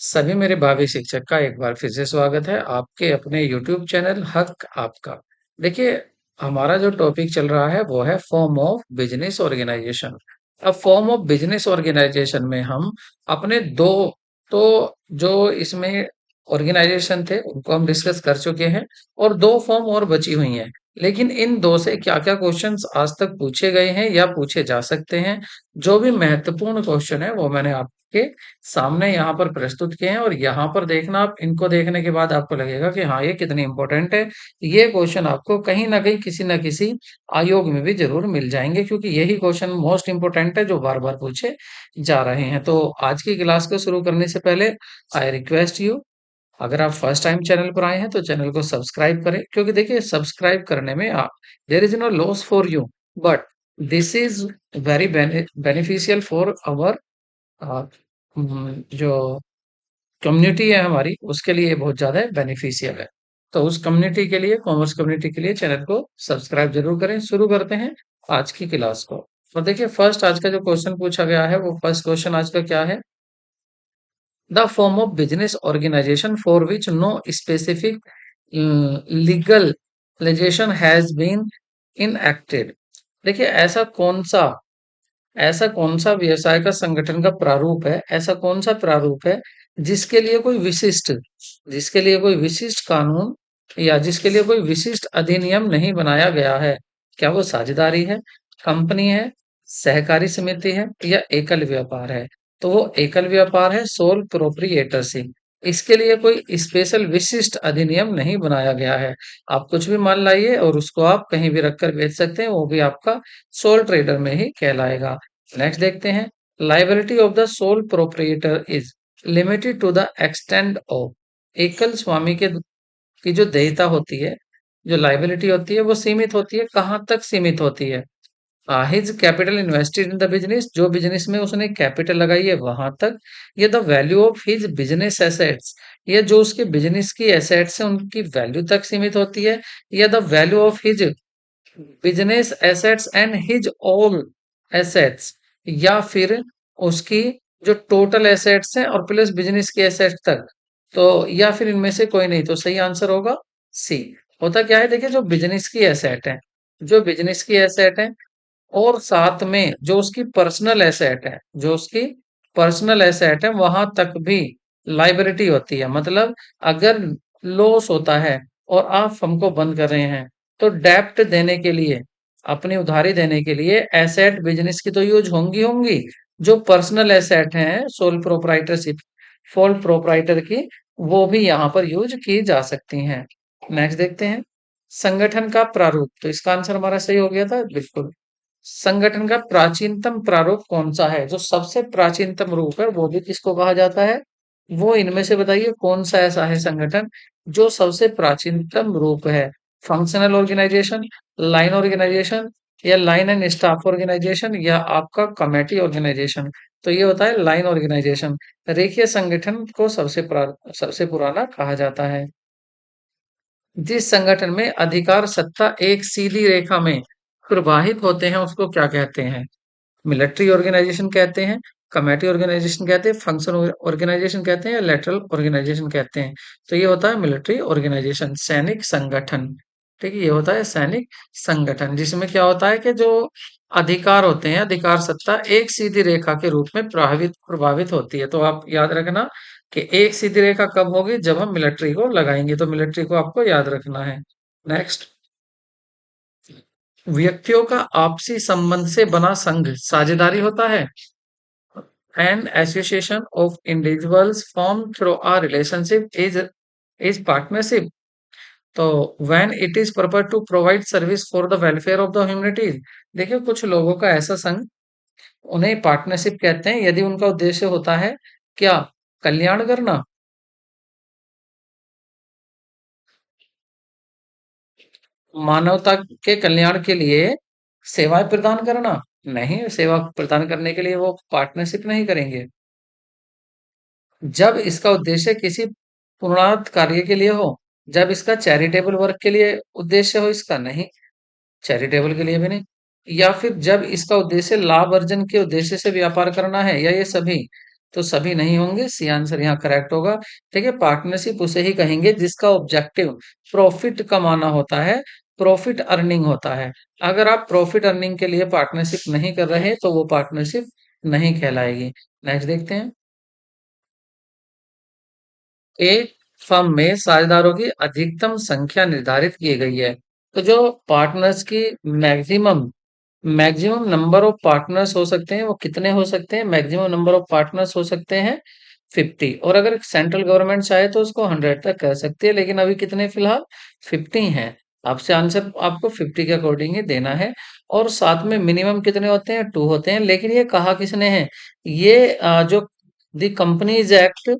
सभी मेरे भावी शिक्षक का एक बार फिर से स्वागत है आपके अपने YouTube चैनल हक आपका। देखिए, हमारा जो टॉपिक चल रहा है वो है फॉर्म ऑफ बिजनेस ऑर्गेनाइजेशन। अब फॉर्म ऑफ बिजनेस ऑर्गेनाइजेशन में हम अपने दो तो जो इसमें ऑर्गेनाइजेशन थे उनको हम डिस्कस कर चुके हैं और दो फॉर्म और बची हुई हैं। लेकिन इन दो से क्या-क्या क्वेश्चंस आज तक पूछे गए हैं या पूछे जा सकते हैं, जो भी महत्वपूर्ण क्वेश्चन है वो मैंने आपके सामने यहाँ पर प्रस्तुत किए हैं और यहाँ पर देखना आप इनको देखने के बाद आपको लगेगा कि हाँ ये कितनी इंपॉर्टेंट है। ये क्वेश्चन आपको कहीं ना कहीं किसी ना किसी आयोग में भी जरूर मिल जाएंगे क्योंकि यही क्वेश्चन मोस्ट इंपॉर्टेंट है जो बार बार पूछे जा रहे हैं। तो आज की क्लास को शुरू करने से पहले आई रिक्वेस्ट यू, अगर आप फर्स्ट टाइम चैनल पर आए हैं तो चैनल को सब्सक्राइब करें क्योंकि देखिए सब्सक्राइब करने में देर is no loss for you, but this is very beneficial for our जो कम्युनिटी है हमारी उसके लिए बहुत ज़्यादा बेनिफिशियल है। तो उस कम्युनिटी के लिए, कॉमर्स कम्युनिटी के लिए चैनल को सब्सक्राइब ज़रूर करें। शुरू करते हैं आज की क्लास को। और देखिए फर्स्ट आज का जो क्वेश्चन पूछा गया है वो फर्स्ट क्वेश्चन आज का क्या है? The form of business organization for which no specific legal legislation has been enacted. देखिए ऐसा कौन सा व्यवसाय का संगठन का प्रारूप है, ऐसा कौन सा प्रारूप है जिसके लिए कोई विशिष्ट जिसके लिए कोई विशिष्ट कानून या जिसके लिए कोई विशिष्ट अधिनियम नहीं बनाया गया है? क्या वो साझेदारी है, कंपनी है, सहकारी समिति है या एकल व्यापार है? तो वो एकल व्यापार है, सोल प्रोप्रिएटरशिप। इसके लिए कोई स्पेशल विशिष्ट अधिनियम नहीं बनाया गया है। आप कुछ भी मान लाइए और उसको आप कहीं भी रखकर बेच सकते हैं, वो भी आपका सोल ट्रेडर में ही कहलाएगा। नेक्स्ट देखते हैं, liability of the sole proprietor is limited to the extend of. एकल स्वामी के की जो देयता होती है, जो लाइबिलिटी होती है वो सीमित होती है, कहाँ तक सीमित होती है? His capital invested in the business, जो बिजनेस में उसने कैपिटल लगाई है वहां तक। ये the value of his business assets, ये जो उसके बिजनेस की एसेट्स है उनकी वैल्यू तक सीमित होती है। या the value of his business assets and his all assets, या फिर उसकी जो टोटल एसेट्स हैं और प्लस बिजनेस की एसेट्स तक। तो या फिर इनमें से कोई नहीं, तो सही आंसर होगा सी। होता क्या है, देखिए जो बिजनेस की एसेट है और साथ में जो उसकी पर्सनल एसेट है वहां तक भी लाइबिलिटी होती है। मतलब अगर लॉस होता है और आप फर्म को बंद कर रहे हैं तो डेप्ट देने के लिए, अपनी उधारी देने के लिए एसेट बिजनेस की तो यूज होंगी होंगी, जो पर्सनल एसेट हैं सोल प्रोप्राइटर की, वो भी यहाँ पर यूज की जा सकती हैं। नेक्स्ट देखते हैं, संगठन का प्रारूप। तो इसका आंसर हमारा सही हो गया था, बिल्कुल। संगठन का प्राचीनतम प्रारूप कौन सा है? जो सबसे प्राचीनतम रूप है वो भी किसको कहा जाता है? वो इनमें से बताइए कौन सा ऐसा है संगठन जो सबसे प्राचीनतम रूप है? फंक्शनल ऑर्गेनाइजेशन, लाइन ऑर्गेनाइजेशन या लाइन एंड स्टाफ ऑर्गेनाइजेशन या आपका कमेटी ऑर्गेनाइजेशन? तो ये होता है लाइन ऑर्गेनाइजेशन। रेखीय संगठन को सबसे पुराना कहा जाता है। जिस संगठन में अधिकार सत्ता एक सीधी रेखा में प्रवाहित होते हैं उसको क्या कहते हैं? मिलिट्री ऑर्गेनाइजेशन कहते हैं, कमेटी ऑर्गेनाइजेशन कहते हैं, फंक्शन ऑर्गेनाइजेशन कहते हैं या लेटरल ऑर्गेनाइजेशन कहते हैं। तो ये होता है मिलिट्री ऑर्गेनाइजेशन, सैनिक संगठन। ठीक है, ये होता है सैनिक संगठन जिसमें क्या होता है कि जो अधिकार होते हैं, अधिकार सत्ता एक सीधी रेखा के रूप में प्रभावित प्रभावित होती है। तो आप याद रखना कि एक सीधी रेखा कब होगी? जब हम मिलिट्री को लगाएंगे। तो मिलिट्री को आपको याद रखना है। नेक्स्ट, व्यक्तियों का आपसी संबंध से बना संघ साझेदारी होता है। An association of individuals formed through a relationship is partnership. तो when it is purpose to provide service for the welfare of the humanity, देखिए कुछ लोगों का ऐसा संघ, उन्हें पार्टनरशिप कहते हैं यदि उनका उद्देश्य होता है क्या? कल्याण करना, मानवता के कल्याण के लिए सेवाएं प्रदान करना। नहीं, सेवा प्रदान करने के लिए वो पार्टनरशिप नहीं करेंगे। जब इसका उद्देश्य किसी पुण्यार्थ कार्य के लिए हो, जब इसका चैरिटेबल वर्क के लिए उद्देश्य हो, इसका नहीं, चैरिटेबल के लिए भी नहीं। या फिर जब इसका उद्देश्य लाभ अर्जन के उद्देश्य से व्यापार करना है, या ये सभी? तो सभी नहीं होंगे, सी आंसर यहाँ करेक्ट होगा। ठीक है, पार्टनरशिप उसे ही कहेंगे जिसका ऑब्जेक्टिव प्रॉफिट कमाना होता है, प्रॉफिट अर्निंग होता है। अगर आप प्रॉफिट अर्निंग के लिए पार्टनरशिप नहीं कर रहे तो वो पार्टनरशिप नहीं कहलाएगी। नेक्स्ट देखते हैं। एक फर्म में साझेदारों की अधिकतम संख्या निर्धारित की गई है। तो जो पार्टनर्स की maximum maximum number of partners हो सकते हैं वो कितने हो सकते हैं? मैक्सिमम नंबर ऑफ पार्टनर्स हो सकते हैं 50। और अगर सेंट्रल गवर्नमेंट चाहे तो उसको 100 तक कर सकती है, लेकिन अभी कितने फिलहाल 50 हैं। आपसे आंसर आपको 50 के अकॉर्डिंग ही देना है। और साथ में मिनिमम कितने होते हैं? 2 होते हैं। लेकिन ये कहा किसने है? ये जो the companies act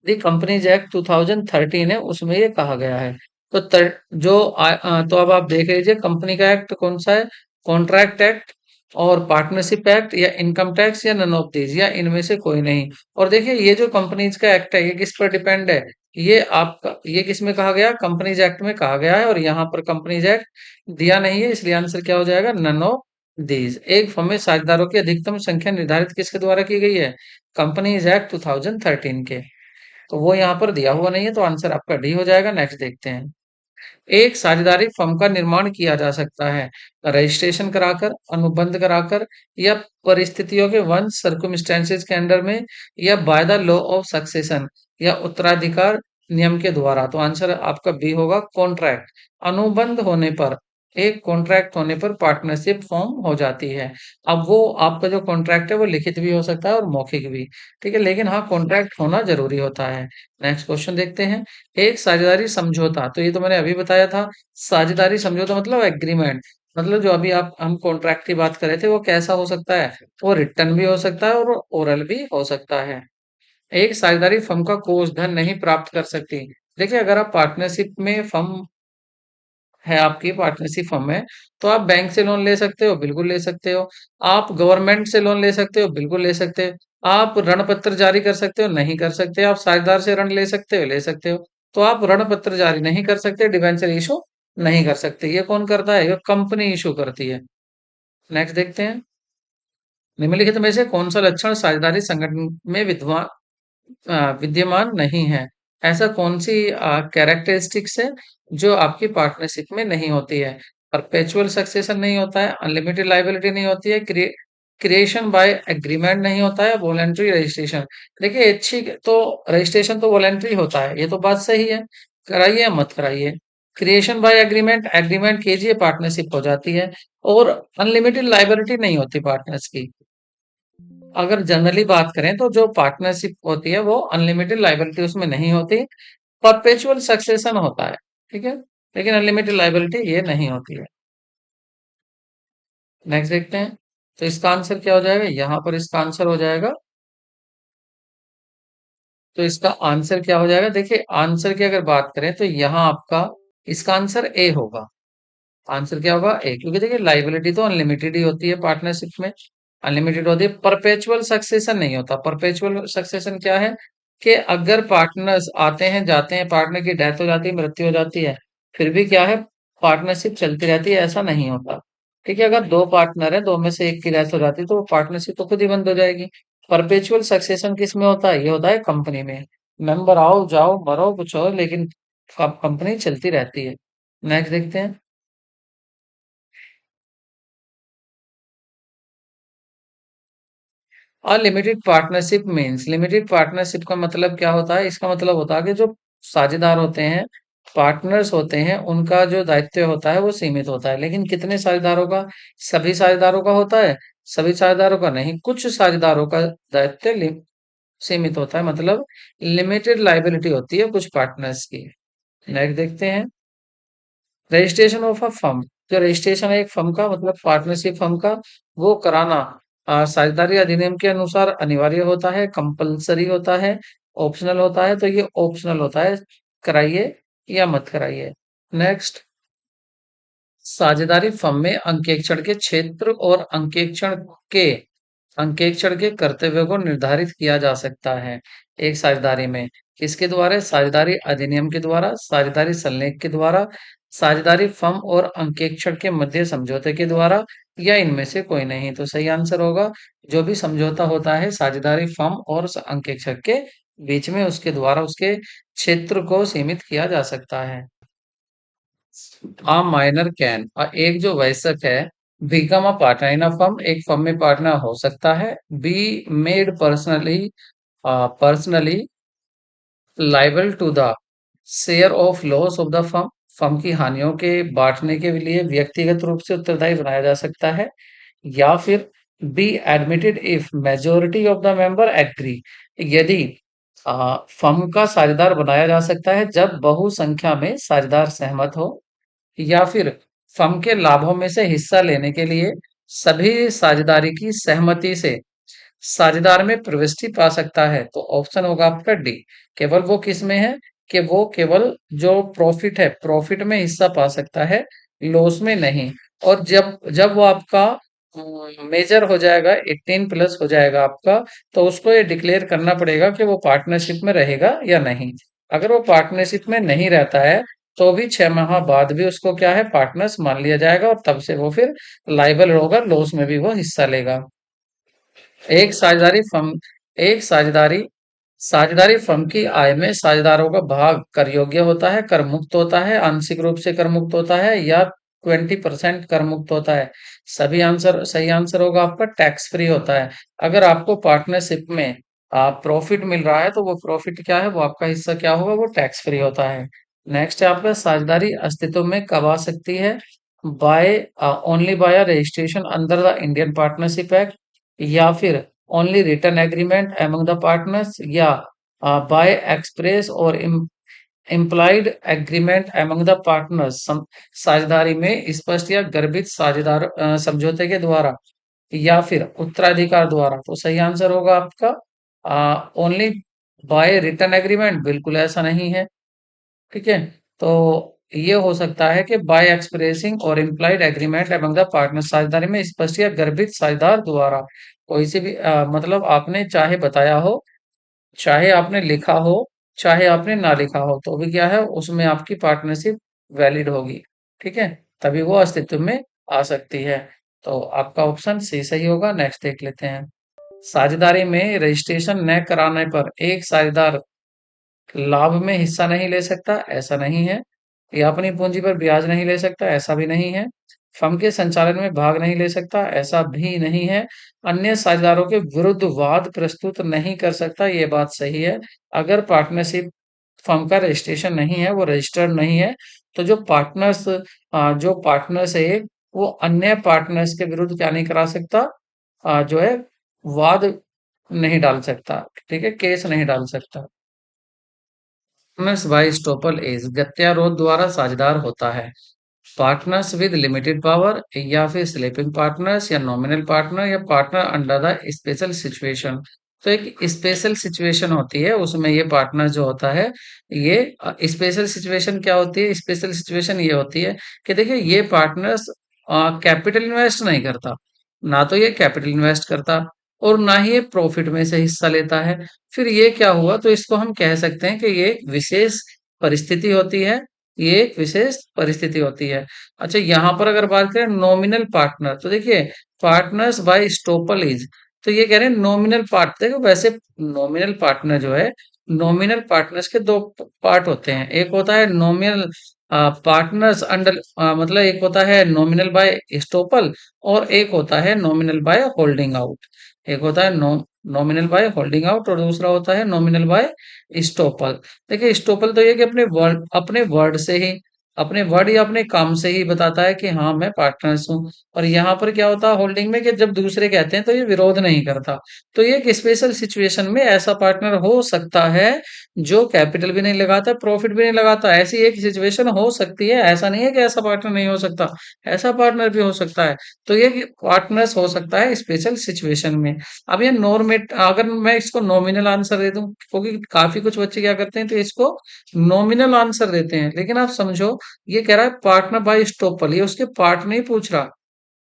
the companies Act 2013 है, उसमें ये कहा गया है। तो तो अब आप देख लीजिए कंपनी का एक्ट कौन सा है? कॉन्ट्रैक्ट एक्ट और पार्टनरशिप एक्ट या इनकम टैक्स या नन ऑफ दीज या इनमें से कोई नहीं। और देखिए ये जो कंपनीज का एक्ट है ये किस पर डिपेंड है? ये किस में कहा गया? कंपनीज एक्ट में कहा गया है, और यहाँ पर कंपनीज एक्ट दिया नहीं है, इसलिए आंसर क्या हो जाएगा? None of these. एक फर्म में साझेदारों की अधिकतम संख्या निर्धारित किसके द्वारा की गई है? कंपनीज एक्ट 2013 के। तो वो यहाँ पर दिया हुआ नहीं है, तो आंसर आपका डी हो जाएगा। नेक्स्ट देखते हैं। एक साझेदारी फर्म का निर्माण किया जा सकता है रजिस्ट्रेशन कराकर, अनुबंध कराकर, या परिस्थितियों के वंश सर्कमस्टेंसेस के अंडर में, या by the law of succession या उत्तराधिकार नियम के द्वारा। तो आंसर आपका बी होगा, कॉन्ट्रैक्ट। अनुबंध होने पर, एक कॉन्ट्रैक्ट होने पर पार्टनरशिप फॉर्म हो जाती है। अब वो आपका जो कॉन्ट्रैक्ट है वो लिखित भी हो सकता है और मौखिक भी। ठीक है, लेकिन हाँ कॉन्ट्रैक्ट होना जरूरी होता है। नेक्स्ट क्वेश्चन देखते हैं। एक साझेदारी समझौता, तो ये तो मैंने अभी बताया था। साझेदारी समझौता मतलब एग्रीमेंट, मतलब जो अभी आप हम कॉन्ट्रैक्ट की बात कर रहे थे वो कैसा हो सकता है? वो रिटर्न भी हो सकता है और ओरल भी हो सकता है। एक साझेदारी फर्म का कोष धन नहीं प्राप्त कर सकती। देखिए अगर आप पार्टनरशिप में फर्म है, आपकी पार्टनरशिप फर्म है, तो आप बैंक से लोन ले सकते हो, बिल्कुल ले सकते हो। आप गवर्नमेंट से लोन ले सकते हो, बिल्कुल ले सकते हो। आप ऋण पत्र जारी कर सकते हो, नहीं कर सकते। आप साझेदार से ऋण ले सकते हो, ले सकते हो। तो आप ऋण पत्र जारी नहीं कर सकते, डिबेंचर इशू नहीं कर सकते। ये कौन करता है? ये कंपनी इशू करती है। नेक्स्ट देखते हैं। निम्नलिखित में से कौन सा लक्षण साझेदारी संगठन में विद्यमान नहीं है? ऐसा कौन सी कैरेक्टरिस्टिक्स है जो आपकी पार्टनरशिप में नहीं होती है? परपेचुअल सक्सेशन नहीं होता है, अनलिमिटेड लाइबिलिटी नहीं होती है, क्रिएशन बाय एग्रीमेंट नहीं होता है, वॉलेंट्री रजिस्ट्रेशन। देखिए अच्छी तो रजिस्ट्रेशन तो वॉलेंट्री होता है, ये तो बात सही है। कराइए या मत कराइए। क्रिएशन बाय एग्रीमेंट, एग्रीमेंट कीजिए पार्टनरशिप हो जाती है। और अनलिमिटेड लाइबिलिटी नहीं होती पार्टनर्स की। अगर जनरली बात करें तो जो पार्टनरशिप होती है वो अनलिमिटेड लाइबिलिटी उसमें नहीं होती, परपेचुअल सक्सेशन होता है। ठीक है, लेकिन अनलिमिटेड लाइबिलिटी ये नहीं होती है। नेक्स्ट देखते हैं। तो इसका आंसर क्या हो जाएगा? यहाँ पर इसका आंसर हो जाएगा, तो इसका आंसर क्या हो जाएगा? देखिए आंसर की अगर बात करें तो यहाँ आपका इसका आंसर ए होगा। आंसर क्या होगा? ए, क्योंकि देखिए लाइबिलिटी तो अनलिमिटेड ही होती है पार्टनरशिप में, अनलिमिटेड होती है। परपेचुअल सक्सेशन नहीं होता। परपेचुअल सक्सेशन क्या है? कि अगर पार्टनर्स आते हैं जाते हैं, पार्टनर की डेथ हो जाती है, मृत्यु हो जाती है, फिर भी क्या है? पार्टनरशिप चलती रहती है, ऐसा नहीं होता। ठीक है, अगर दो पार्टनर है, दो में से एक की डेथ हो जाती है तो वो पार्टनरशिप तो खुद ही बंद हो जाएगी। परपेचुअल सक्सेशन किस में होता है? ये होता है कंपनी में। मेंबर आओ जाओ मरो कुछ और, लेकिन कंपनी चलती रहती है। नेक्स्ट देखते हैं। और limited partnership means, limited partnership का मतलब क्या होता है? इसका मतलब होता है कि जो साझेदार होते हैं, पार्टनर्स होते हैं, उनका जो दायित्व होता है वो सीमित होता है। लेकिन कितने साझेदारों का? सभी साझेदारों का होता है? सभी साझेदारों का नहीं, कुछ साझेदारों का दायित्व सीमित होता है, मतलब लिमिटेड लाइबिलिटी होती है कुछ पार्टनर्स की। नेक्स्ट देखते हैं। रजिस्ट्रेशन ऑफ अ फर्म, जो रजिस्ट्रेशन है एक फर्म का, मतलब पार्टनरशिप फर्म का, वो कराना साझेदारी अधिनियम के अनुसार अनिवार्य होता है, कंपलसरी होता है, ऑप्शनल होता है। तो ये ऑप्शनल होता है, कराइए या मत कराइए। नेक्स्ट। साझेदारी फर्म में अंकेक्षण के क्षेत्र और के अंकेक्षण के कर्तव्यों को निर्धारित किया जा सकता है एक साझेदारी में। किसके द्वारा? साझेदारी अधिनियम के द्वारा, साझेदारी सल्लेख के द्वारा, साझेदारी फर्म और अंकेक्षण के मध्य समझौते के द्वारा, या इनमें से कोई नहीं। तो सही आंसर होगा, जो भी समझौता होता है साझेदारी फर्म और अंकेक्षक के बीच में, उसके द्वारा उसके क्षेत्र को सीमित किया जा सकता है। अ माइनर कैन, एक जो वयस्क है, become a partner in a firm, एक फर्म में पार्टनर हो सकता है। Be made personally liable to the share of loss of the firm, firm की हानियों के बांटने के लिए व्यक्तिगत रूप से उत्तरदायी बनाया जा सकता है। या फिर be admitted if majority of the member agree, यदि फर्म का साझेदार बनाया जा सकता है जब बहुसंख्या में साझेदार सहमत हो। या फिर फर्म के लाभों में से हिस्सा लेने के लिए सभी साझेदारी की सहमति से साझेदार में प्रविष्टि पा सकता है। तो ऑप्शन होगा आपका डी। केवल वो किस में है कि वो केवल जो प्रॉफिट है, प्रॉफिट में हिस्सा पा सकता है, लॉस में नहीं। और जब जब वो आपका मेजर हो जाएगा, 18 प्लस हो जाएगा आपका, तो उसको ये डिक्लेयर करना पड़ेगा कि वो पार्टनरशिप में रहेगा या नहीं। अगर वो पार्टनरशिप में नहीं रहता है, तो भी 6 माह बाद भी उसको क्या है, पार्टनर्स मान लिया जाएगा, और तब से वो फिर लाइबल होगा, लॉस में भी वो हिस्सा लेगा। एक साझेदारी फर्म एक साझेदारी फर्म की आय में साझेदारों का भाग कर योग्य होता है, कर मुक्त होता है, आंशिक रूप से कर मुक्त होता है, या 20% कर मुक्त होता है। सही आंसर होगा आपका टैक्स फ्री होता है। अगर आपको पार्टनरशिप में प्रॉफिट मिल रहा है, तो वो प्रॉफिट क्या है, वो आपका हिस्सा क्या होगा, वो टैक्स फ्री होता है। नेक्स्ट है आपका, साझेदारी अस्तित्व में कब आ सकती है? By only by registration under the Indian Partnership Act, या फिर only written agreement among the partners, या बाय एक्सप्रेस और implied agreement among the partners, साझेदारी में स्पष्ट या गर्भित साझेदार समझौते के द्वारा, या फिर उत्तराधिकार द्वारा। तो सही आंसर होगा आपका ओनली बाय रिटन एग्रीमेंट, बिल्कुल ऐसा नहीं है। ठीक है, तो ये हो सकता है कि बाय एक्सप्रेसिंग और implied agreement among the partner, साझेदारी में स्पष्ट या गर्भित साझेदार द्वारा। कोई से भी मतलब आपने चाहे बताया हो, चाहे आपने लिखा हो, चाहे आपने ना लिखा हो, तो भी क्या है, उसमें आपकी पार्टनरशिप वैलिड होगी। ठीक है, तभी वो अस्तित्व में आ सकती है। तो आपका ऑप्शन सी सही होगा। नेक्स्ट देख लेते हैं। साझेदारी में रजिस्ट्रेशन न कराने पर एक साझेदार लाभ में हिस्सा नहीं ले सकता, ऐसा नहीं है। या अपनी पूंजी पर ब्याज नहीं ले सकता, ऐसा भी नहीं है। फर्म के संचालन में भाग नहीं ले सकता, ऐसा भी नहीं है। अन्य साझेदारों के विरुद्ध वाद प्रस्तुत नहीं कर सकता, ये बात सही है। अगर पार्टनरशिप फर्म का रजिस्ट्रेशन नहीं है, वो रजिस्टर्ड नहीं है, तो जो पार्टनर्स है, वो अन्य पार्टनर्स के विरुद्ध क्या नहीं करा सकता, जो है, वाद नहीं डाल सकता। ठीक है, केस नहीं डाल सकता। पार्टनर्स बाय स्टॉपल एज गत्यारोध द्वारा साझेदार होता है। पार्टनर्स विद लिमिटेड पावर, या फिर स्लीपिंग पार्टनर्स, या नॉमिनल पार्टनर, या partner under the special situation. तो एक स्पेशल सिचुएशन होती है, उसमें ये पार्टनर जो होता है, ये स्पेशल सिचुएशन क्या होती है, स्पेशल सिचुएशन ये होती है कि देखिए, ये पार्टनर्स कैपिटल इन्वेस्ट नहीं करता, ना तो ये कैपिटल इन्वेस्ट करता, और ना ही ये प्रॉफिट में से हिस्सा लेता है। फिर ये क्या हुआ, तो इसको हम कह सकते हैं कि ये एक विशेष परिस्थिति होती है, ये एक विशेष परिस्थिति होती है। अच्छा, यहाँ पर अगर बात करें नॉमिनल पार्टनर, तो देखिए, पार्टनर्स बाय स्टॉपल इज, तो ये कह रहे हैं नॉमिनल पार्ट। देखो, वैसे नॉमिनल पार्टनर जो है, नॉमिनल पार्टनर्स के दो पार्ट होते हैं। एक होता है नॉमिनल पार्टनर्स अंडर, मतलब एक होता है नॉमिनल बाय स्टॉपल, और एक होता है नॉमिनल बाय होल्डिंग आउट। एक होता है नॉमिनल बाय होल्डिंग आउट, और दूसरा होता है नॉमिनल बाय स्टॉपल। देखिए, स्टॉपल तो ये कि अपने वर्ड से ही, अपने वर्ड या अपने काम से ही बताता है कि हाँ, मैं पार्टनर्स हूँ। और यहाँ पर क्या होता है होल्डिंग में, कि जब दूसरे कहते हैं तो ये विरोध नहीं करता। तो ये एक स्पेशल सिचुएशन में ऐसा पार्टनर हो सकता है जो कैपिटल भी नहीं लगाता, प्रॉफिट भी नहीं लगाता। ऐसी एक सिचुएशन हो सकती है, ऐसा नहीं है कि ऐसा पार्टनर नहीं हो सकता, ऐसा पार्टनर भी हो सकता है। तो ये पार्टनर्स हो सकता है स्पेशल सिचुएशन में। अब ये नॉर्मेट, अगर मैं इसको नॉमिनल आंसर दे दूं, क्योंकि काफी कुछ बच्चे क्या करते हैं, तो इसको नॉमिनल आंसर देते हैं। लेकिन आप समझो, ये कह रहा है पार्टनर बाय स्टॉपल, ये उसके पार्ट नहीं पूछ रहा,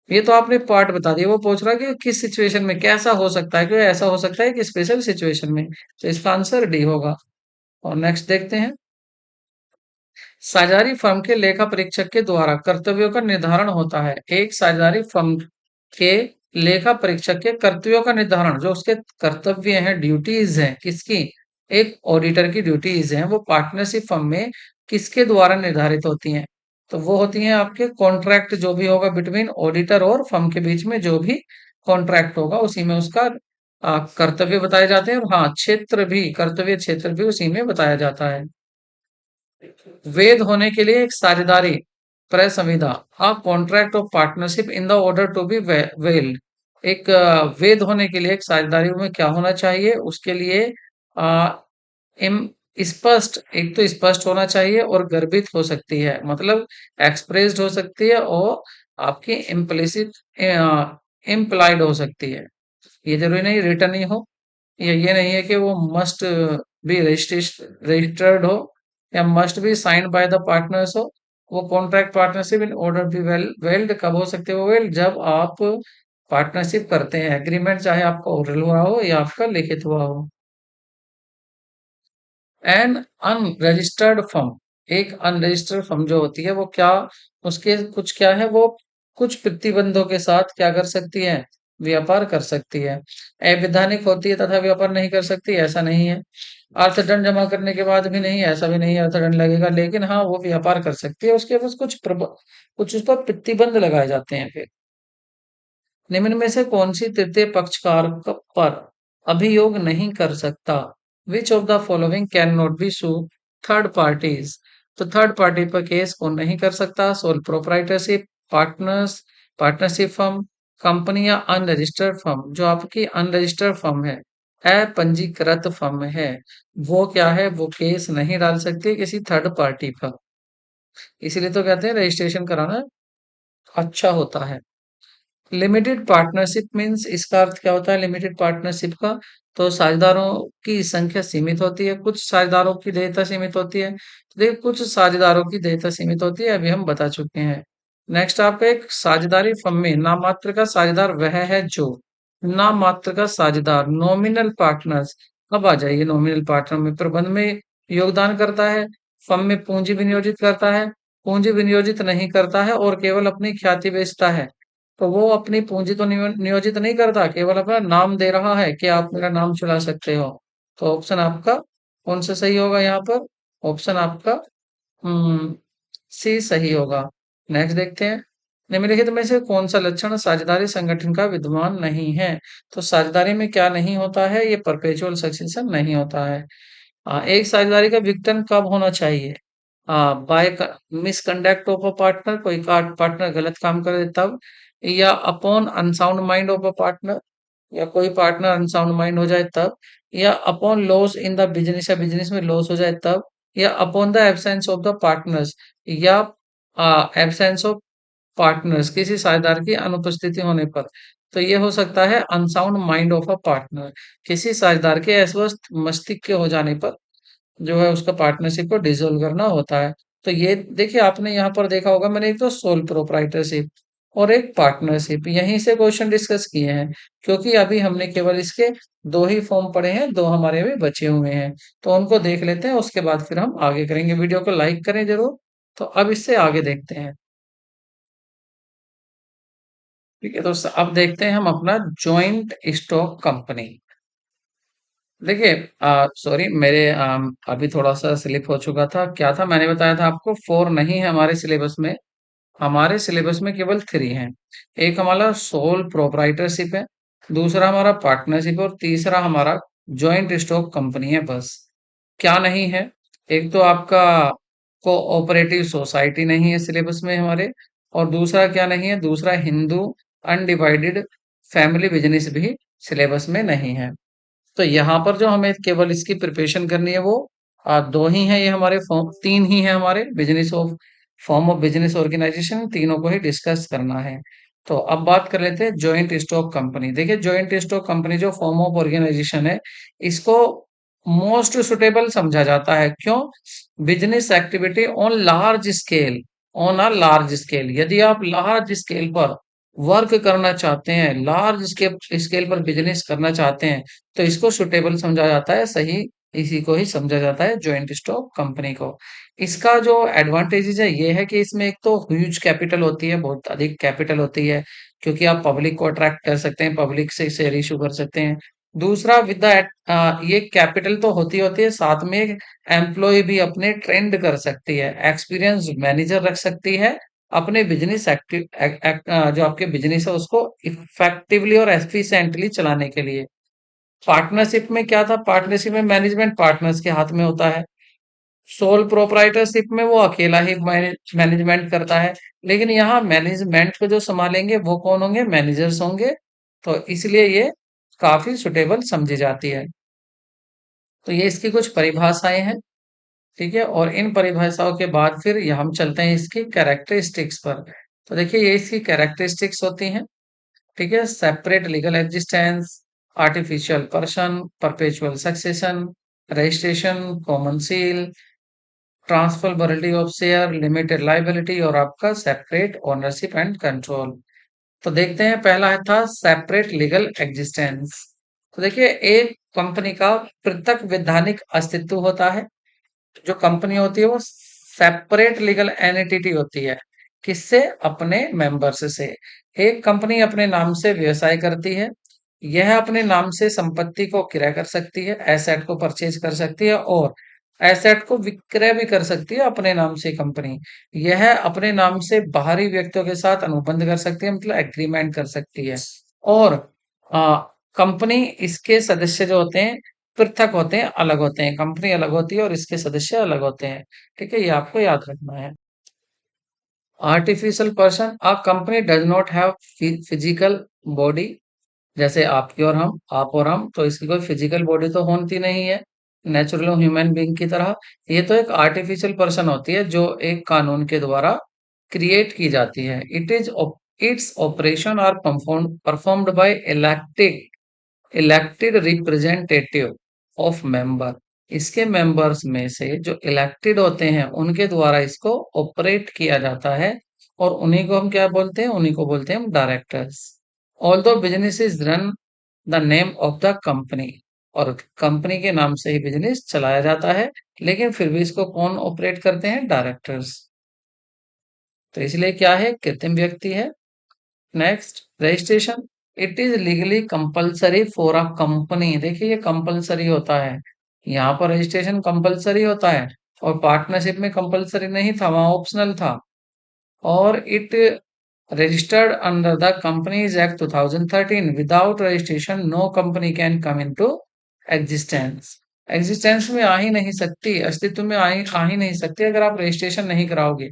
ये तो आपने पार्ट बता दिया। वो पूछ रहा है कि किस सिचुएशन में कैसा हो सकता है, क्योंकि ऐसा हो सकता है कि स्पेशल सिचुएशन में। तो इसका आंसर डी होगा। और नेक्स्ट देखते हैं। साझेदारी फर्म के लेखा परीक्षक के द्वारा कर्तव्यों का निर्धारण होता है। एक साझेदारी फर्म के लेखा परीक्षक के कर्तव्यों का निर्धारण, जो उसके कर्तव्य हैं, ड्यूटीज हैं, किसकी? एक ऑडिटर की ड्यूटीज हैं, वो पार्टनरशिप फर्म में किसके द्वारा निर्धारित होती हैं? तो वो होती हैं आपके कॉन्ट्रैक्ट, जो भी होगा बिटवीन ऑडिटर और फर्म के बीच में जो भी कॉन्ट्रैक्ट होगा, उसी में उसका कर्तव्य बताए जाते हैं। और हाँ, क्षेत्र भी, कर्तव्य क्षेत्र भी उसी में बताया जाता है। वैध होने के लिए एक साझेदारी प्रसंविदा, a contract of partnership in the order to be valid. एक वैध होने के लिए एक साझेदारी में क्या होना चाहिए? उसके लिए आ, इम स्पष्ट, एक तो स्पष्ट होना चाहिए और गर्भित हो सकती है, मतलब एक्सप्रेस्ड हो सकती है, और आपकी इम्प्लिसिट इम्प्लाइड हो सकती है। ये जरूरी नहीं रिटर्न ही हो, ये नहीं है कि वो मस्ट बी रजिस्टर्ड हो या must be signed by the partners हो। वो contract partnership in order be valid कब हो सकते हो? वेल्ड जब आप पार्टनरशिप करते हैं, एग्रीमेंट चाहे आपका ओरल हुआ हो या आपका लिखित हुआ हो। एन अनरजिस्टर्ड फर्म, एक अनरजिस्टर्ड फर्म जो होती है वो क्या, उसके कुछ क्या है, वो कुछ प्रतिबंधों के साथ क्या कर सकती है? व्यापार कर सकती है। अवैधानिक होती है तथा व्यापार नहीं कर सकती, ऐसा नहीं है। अर्थदंड जमा करने के बाद भी नहीं, ऐसा भी नहीं है अर्थदंड लगेगा, लेकिन हाँ वो व्यापार कर सकती है, उसके पास कुछ उस पर प्रतिबंध लगाए जाते हैं। फिर निम्न में से कौन सी तृतीय पक्षकार पर अभियोग नहीं कर सकता? Which of the following cannot be sue third parties? तो थर्ड पार्टी पर केस कौन नहीं कर सकता? Sole proprietorship, partners, partnership firm, company या अनरजिस्टर्ड फर्म। जो आपकी अनरजिस्टर्ड फर्म है, अपंजीकृत फर्म है, वो क्या है, वो केस नहीं डाल सकती किसी थर्ड पार्टी पर। इसीलिए तो कहते हैं रजिस्ट्रेशन कराना अच्छा होता है। लिमिटेड पार्टनरशिप मीन्स, इसका अर्थ क्या होता है लिमिटेड पार्टनरशिप का? तो साझेदारों की संख्या सीमित होती है, कुछ साझेदारों की देयता सीमित होती है। तो देखिए, कुछ साझेदारों की देयता सीमित होती है, अभी हम बता चुके हैं। नेक्स्ट आपका, एक साझेदारी फर्म में नाम मात्र का साझेदार वह है जो, नाम मात्र का साझेदार, नॉमिनल पार्टनर्स। अब आ जाइए, नॉमिनल पार्टनर में प्रबंध में योगदान करता है, फर्म में पूंजी विनियोजित करता है, पूंजी विनियोजित नहीं करता है और केवल अपनी ख्याति बेचता है। तो वो अपनी पूंजी तो नियोजित नहीं करता, केवल अपना नाम दे रहा है कि आप मेरा नाम चला सकते हो। तो ऑप्शन आपका कौन सा सही होगा यहाँ पर? ऑप्शन आपका सी सही होगा। नेक्स्ट देखते हैं, निम्नलिखित में से कौन सा लक्षण साझेदारी संगठन का विद्यमान नहीं है? तो साझेदारी में क्या नहीं होता है? ये परपेचुअल सक्सेशन नहीं होता है। एक साझेदारी का विघटन कब होना चाहिए? By misconduct of a partner, कोई पार्टनर गलत काम करे तब, या upon unsound mind of a partner, या कोई पार्टनर अनसाउंड माइंड हो जाए तब, या upon loss in the business, या बिजनेस में लॉस हो जाए तब, या upon the absence of the partners, या एब्सेंस ऑफ पार्टनर्स, किसी साझेदार की अनुपस्थिति होने पर। तो ये हो सकता है unsound mind of a partner, किसी साझेदार के अस्वस्थ मस्तिष्क के हो जाने पर जो है उसका पार्टनरशिप को डिसॉल्व करना होता है। तो ये देखिए, आपने यहाँ पर देखा होगा, मैंने एक तो सोल प्रोप्राइटरशिप और एक पार्टनरशिप यहीं से क्वेश्चन डिस्कस किए हैं, क्योंकि अभी हमने केवल इसके दो ही फॉर्म पढ़े हैं, दो हमारे भी बचे हुए हैं। तो उनको देख लेते हैं, उसके बाद फिर हम आगे करेंगे। वीडियो को लाइक करें जरूर। तो अब इससे आगे देखते हैं। ठीक है, तो अब देखते हैं हम अपना जॉइंट स्टॉक कंपनी। देखिए, सॉरी, मेरे अभी थोड़ा सा स्लिप हो चुका था। क्या था, मैंने बताया था आपको फोर नहीं है हमारे सिलेबस में। हमारे सिलेबस में केवल थ्री हैं। एक हमारा सोल प्रोप्राइटरशिप है, दूसरा हमारा पार्टनरशिप, और तीसरा हमारा जॉइंट स्टॉक कंपनी है, बस। क्या नहीं है? एक तो आपका कोऑपरेटिव सोसाइटी नहीं है सिलेबस में हमारे, और दूसरा क्या नहीं है, दूसरा हिंदू अनडिवाइडेड फैमिली बिजनेस भी सिलेबस में नहीं है। तो यहाँ पर जो हमें केवल इसकी प्रिपरेशन करनी है वो दो ही है, ये हमारे फॉर्म तीन ही है हमारे, business of form of business organization, तीनों को ही डिस्कस करना है। तो अब बात कर लेते हैं जॉइंट स्टॉक कंपनी। देखिए, जॉइंट स्टॉक कंपनी जो फॉर्म ऑफ ऑर्गेनाइजेशन है, इसको मोस्ट सुटेबल समझा जाता है। क्यों? Business activity on large scale, on a large scale, यदि आप लार्ज स्केल पर वर्क करना चाहते हैं, लार्ज स्केल स्केल पर बिजनेस करना चाहते हैं, तो इसको सुटेबल समझा जाता है, सही इसी को ही समझा जाता है जॉइंट स्टॉक कंपनी को। इसका जो एडवांटेजेस है ये है कि इसमें एक तो ह्यूज कैपिटल होती है, बहुत अधिक कैपिटल होती है, क्योंकि आप पब्लिक को अट्रैक्ट कर सकते हैं, पब्लिक से शेयर इशू कर सकते हैं। दूसरा विद द ये कैपिटल तो होती है, साथ में एम्प्लॉय भी अपने ट्रेंड कर सकती है, एक्सपीरियंस मैनेजर रख सकती है, अपने बिजनेस जो आपके बिजनेस है उसको इफेक्टिवली और एफिशिएंटली चलाने के लिए। पार्टनरशिप में क्या था? पार्टनरशिप में मैनेजमेंट पार्टनर्स के हाथ में होता है। सोल प्रोप्राइटरशिप में वो अकेला ही मैनेजमेंट करता है। लेकिन यहाँ मैनेजमेंट को जो संभालेंगे वो कौन होंगे? मैनेजर्स होंगे। तो इसलिए ये काफी सुटेबल समझी जाती है। तो ये इसकी कुछ परिभाषाएं हैं, ठीक है। और इन परिभाषाओं के बाद फिर ये हम चलते हैं इसकी कैरेक्टरिस्टिक्स पर। तो देखिए ये इसकी कैरेक्टरिस्टिक्स होती हैं, ठीक है। Separate legal existence, artificial person, perpetual succession, registration, common seal, transferability of share, limited liability और आपका सेपरेट ओनरशिप एंड कंट्रोल। तो देखते हैं, पहला था सेपरेट लीगल एग्जिस्टेंस। तो देखिए एक कंपनी का पृथक वैधानिक अस्तित्व होता है। जो कंपनी होती है वो सेपरेट लीगल एंटिटी होती है। किससे? अपने मेंबर्स से। एक कंपनी अपने नाम से व्यवसाय करती है। यह अपने नाम से संपत्ति को क्रय कर सकती है, एसेट को परचेज कर सकती है और एसेट को विक्रय भी कर सकती है अपने नाम से कंपनी। यह अपने नाम से बाहरी व्यक्तियों के साथ अनुबंध कर सकती है, मतलब एग्रीमेंट कर सकती है। और आ, कंपनी, इसके सदस्य जो होते हैं पृथक होते हैं, अलग होते हैं। कंपनी अलग होती है और इसके सदस्य अलग होते हैं, ठीक है। ये आपको याद रखना है। Artificial person, a company does not have physical body. जैसे आपकी और हम, आप और हम, तो इसकी कोई फिजिकल बॉडी तो होती नहीं है नेचुरल ह्यूमन बीइंग की तरह। ये तो एक आर्टिफिशियल पर्सन होती है जो एक कानून के द्वारा क्रिएट की जाती है। Its operation are performed by elected representative of member. इसके मेंबर्स में से जो इलेक्टेड होते हैं उनके द्वारा इसको ऑपरेट किया जाता है। और उन्हीं को हम क्या बोलते हैं? उन्हीं को बोलते हैं हम directors. Although business is run the name of the company, और कंपनी के नाम से ही बिजनेस चलाया जाता है, लेकिन फिर भी इसको कौन ऑपरेट करते हैं? डायरेक्टर्स। तो इसलिए क्या है? कृत्रिम व्यक्ति है। Next, registration. It is legally compulsory for a company. देखिए ये कंपलसरी होता है, यहाँ पर रजिस्ट्रेशन कंपलसरी होता है और पार्टनरशिप में कंपलसरी नहीं था, वहां ऑप्शनल था। और it registered under the Companies Act 2013. Without registration, no company can come into existence. Existence में आ ही नहीं सकती, अस्तित्व में आ ही नहीं सकती अगर आप रजिस्ट्रेशन नहीं कराओगे।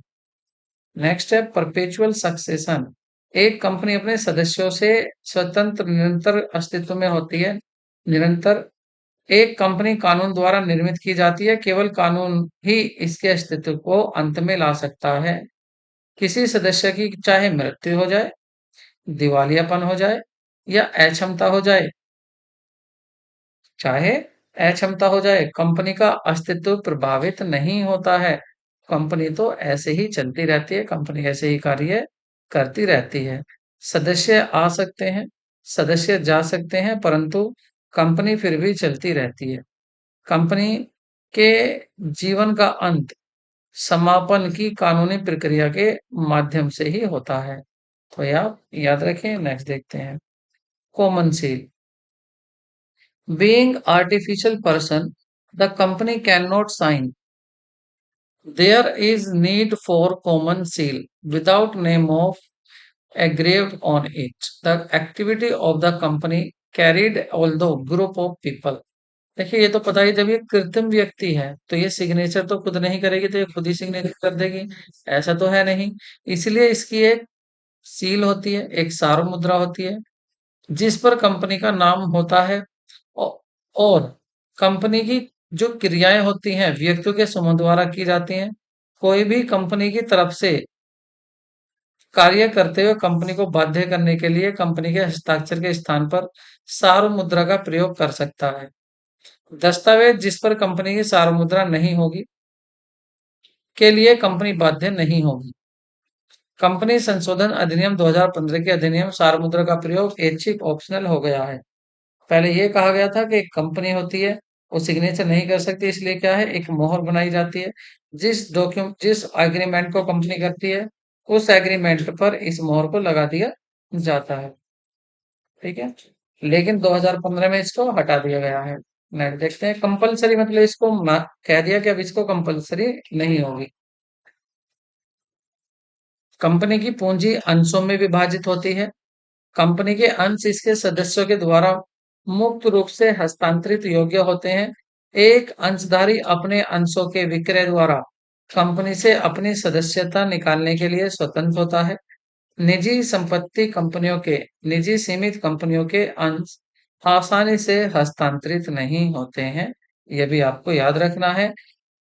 नेक्स्ट है परपेचुअल सक्सेशन। एक कंपनी अपने सदस्यों से स्वतंत्र निरंतर अस्तित्व में होती है। निरंतर। एक कंपनी कानून द्वारा निर्मित की जाती है, केवल कानून ही इसके अस्तित्व को अंत में ला सकता है। किसी सदस्य की चाहे मृत्यु हो जाए, दिवालियापन हो जाए या अक्षमता हो जाए, चाहे अक्षमता हो जाए, कंपनी का अस्तित्व प्रभावित नहीं होता है। कंपनी तो ऐसे ही चलती रहती है, कंपनी ऐसे ही कार्य करती रहती है। सदस्य आ सकते हैं, सदस्य जा सकते हैं, परंतु कंपनी फिर भी चलती रहती है। कंपनी के जीवन का अंत समापन की कानूनी प्रक्रिया के माध्यम से ही होता है। तो ये आप याद रखें। नेक्स्ट देखते हैं, common seal. Being artificial person, the company cannot sign. There is need for common seal without name of engraved on it. The activity of the company carried although group of people. देखिए ये तो पता ही, जब ये कृत्रिम व्यक्ति है तो ये सिग्नेचर तो खुद नहीं करेगी, तो ये खुद ही सिग्नेचर कर देगी, ऐसा तो है नहीं। इसलिए इसकी एक सील होती है, एक सार्व मुद्रा होती है, जिस पर कंपनी का नाम होता है। औ- और कंपनी की जो क्रियाएं होती हैं व्यक्तियों के समूह द्वारा की जाती हैं। कोई भी कंपनी की तरफ से कार्य करते हुए कंपनी को बाध्य करने के लिए कंपनी के हस्ताक्षर के स्थान पर सार्व मुद्रा का प्रयोग कर सकता है। दस्तावेज जिस पर कंपनी की सार्व मुद्रा नहीं होगी के लिए कंपनी बाध्य नहीं होगी। कंपनी संशोधन अधिनियम 2015 के अधिनियम सार्व मुद्रा का प्रयोग ऐच्छिक ऑप्शनल हो गया है। पहले ये कहा गया था कि एक कंपनी होती है, वो सिग्नेचर नहीं कर सकती, इसलिए क्या है, एक मोहर बनाई जाती है। जिस एग्रीमेंट को कंपनी करती है, उस एग्रीमेंट पर इस मोहर को लगा दिया जाता है। ठीक है। लेकिन 2015 में इसको हटा दिया गया है। नेक्स्ट देखते हैं, कंपलसरी मतलब इसको कह दिया कि अब इसको कंपलसरी नहीं होगी। कंपनी की पूंजी अंशों में विभाजित होती है। कंपनी के अंश इसके सदस्यों के द्वारा मुक्त रूप से हस्तांतरित योग्य होते हैं। एक अंशधारी अपने अंशों के विक्रय द्वारा कंपनी से अपनी सदस्यता निकालने के लिए स्वतंत्र होता है। निजी संपत्ति कंपनियों के निजी सीमित कंपनियों के अंश आसानी से हस्तांतरित नहीं होते हैं। यह भी आपको याद रखना है।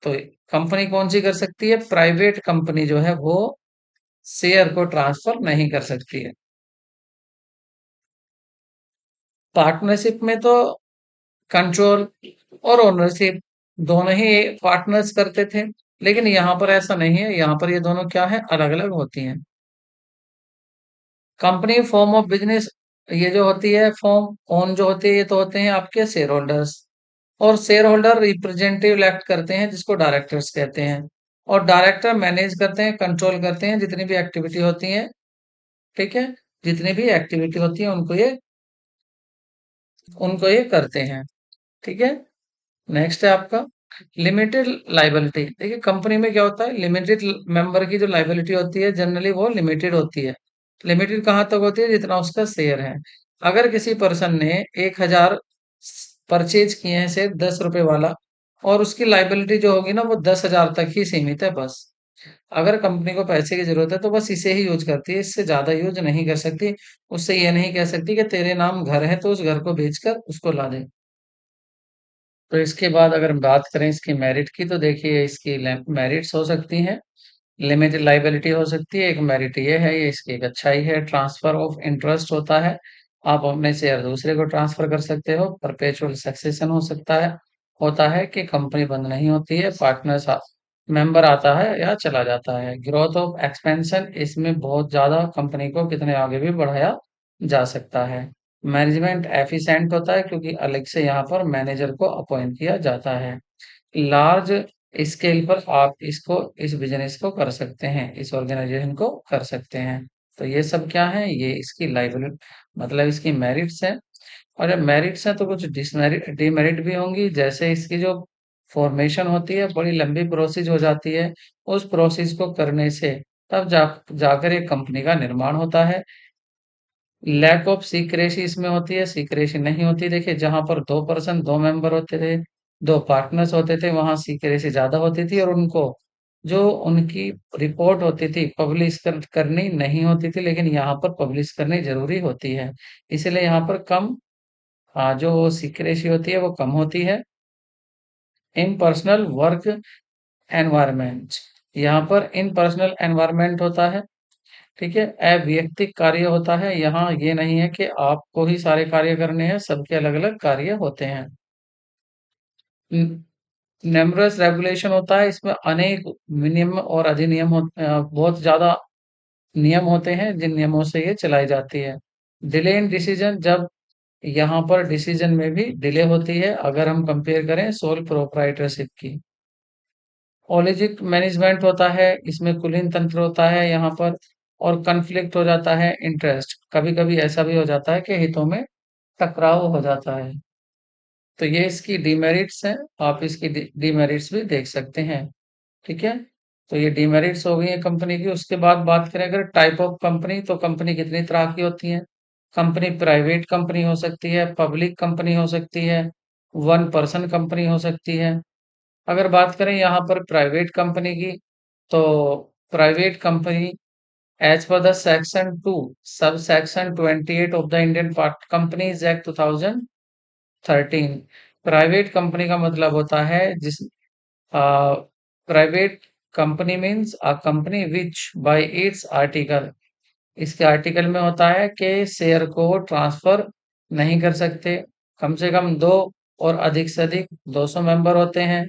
तो कंपनी कौन सी कर सकती है? प्राइवेट कंपनी जो है वो शेयर को ट्रांसफर नहीं कर सकती है। पार्टनरशिप में तो कंट्रोल और ओनरशिप दोनों ही पार्टनर्स करते थे, लेकिन यहाँ पर ऐसा नहीं है। यहाँ पर ये दोनों क्या है, अलग अलग होती हैं। कंपनी फॉर्म ऑफ बिजनेस, ये जो होती है फॉर्म ओन जो होती है, ये तो होते हैं आपके शेयर होल्डर्स। और शेयर होल्डर रिप्रेजेंटेटिव इलेक्ट करते हैं, जिसको डायरेक्टर्स कहते हैं। और डायरेक्टर मैनेज करते हैं, कंट्रोल करते हैं जितनी भी एक्टिविटी होती है। ठीक है। जितनी भी एक्टिविटी होती है उनको ये करते हैं। ठीक है। नेक्स्ट है आपका लिमिटेड लाइबिलिटी। देखिए कंपनी में क्या होता है, लिमिटेड मेंबर की जो लाइबिलिटी होती है जनरली वो लिमिटेड होती है। लिमिटेड कहाँ तक होती है? जितना उसका शेयर है। अगर किसी पर्सन ने 1,000 परचेज किए हैं शेयर 10 रुपए वाला, और उसकी लाइबिलिटी जो होगी ना वो 10,000 तक ही सीमित है बस। अगर कंपनी को पैसे की जरूरत है तो बस इसे ही यूज करती है, इससे ज्यादा यूज नहीं कर सकती। उससे ये नहीं कह सकती कि तेरे नाम घर है तो उस घर को बेचकर उसको ला दे। तो इसके बाद अगर बात करें इसकी मेरिट की, तो देखिए इसकी मेरिट्स हो सकती हैं। लिमिटेड लाइबिलिटी हो सकती है, एक मेरिट ये है, ये इसकी एक अच्छाई है। ट्रांसफर ऑफ इंटरेस्ट होता है, आप अपने शेयर दूसरे को ट्रांसफर कर सकते हो। परपेचुअल सक्सेशन हो सकता है, होता है कि कंपनी बंद नहीं होती है, पार्टनर्स मेंबर आता है या चला जाता है। ग्रोथ ऑफ एक्सपेंशन, इसमें बहुत ज्यादा कंपनी को कितने आगे भी बढ़ाया जा सकता है। मैनेजमेंट एफिशिएंट होता है, क्योंकि अलग से यहाँ पर मैनेजर को अपॉइंट किया जाता है। लार्ज स्केल पर आप इस बिजनेस को कर सकते हैं, इस ऑर्गेनाइजेशन को कर सकते हैं। तो ये सब क्या है, ये इसकी लाइबिलिटी मतलब इसकी मेरिट्स है। और जब मेरिट्स हैं तो कुछ डिसमेरिट डिमेरिट भी होंगी, जैसे इसकी जो फॉर्मेशन होती है बड़ी लंबी प्रोसेस हो जाती है। उस प्रोसेस को करने से तब जाकर एक कंपनी का निर्माण होता है। लैक ऑफ सीक्रेसी इसमें होती है, सीक्रेसी नहीं होती। देखिए जहां पर दो मेंबर होते थे, दो पार्टनर्स होते थे, वहां सीक्रेसी ज्यादा होती थी, और उनको जो उनकी रिपोर्ट होती थी पब्लिश करनी नहीं होती थी, लेकिन यहाँ पर पब्लिश करनी जरूरी होती है। इसलिए यहाँ पर कम जो सीक्रेसी होती है वो कम होती है। इन पर्सनल वर्क एनवायरमेंट, यहाँ पर इन पर्सनल एनवायरमेंट होता है। ठीक है। अवैयक्तिक कार्य होता है, यहाँ ये नहीं है कि आपको ही सारे कार्य करने हैं, सबके अलग अलग कार्य होते हैं। नमरस रेगुलेशन होता है, इसमें अनेक नियम और अधिनियम बहुत ज्यादा नियम होते हैं, जिन नियमों से ये चलाई जाती है। डिले इन डिसीजन, जब यहाँ पर डिसीजन में भी डिले होती है अगर हम कंपेयर करें सोल प्रोप्राइटरशिप की। ओलिजिक मैनेजमेंट होता है, इसमें कुलीन तंत्र होता है यहाँ पर। और कन्फ्लिक्ट हो जाता है इंटरेस्ट, कभी कभी ऐसा भी हो जाता है कि हितों में टकराव हो जाता है। तो ये इसकी डीमेरिट्स हैं, आप इसकी डीमेरिट्स भी देख सकते हैं। ठीक है। तो ये डीमेरिट्स हो गई है कंपनी की। उसके बाद बात करें अगर टाइप ऑफ कंपनी, तो कंपनी कितनी तरह की होती है? कंपनी प्राइवेट कंपनी हो सकती है, पब्लिक कंपनी हो सकती है, वन पर्सन कंपनी हो सकती है। अगर बात करें यहाँ पर प्राइवेट कंपनी की, तो private company as per the section 2 sub section 28 of the Indian Companies Act 2013, private company का मतलब होता है जिस private company means a company which by its article, इसके आर्टिकल में होता है कि शेयर को ट्रांसफर नहीं कर सकते, कम से कम दो और अधिक से अधिक 200 मेंबर होते हैं।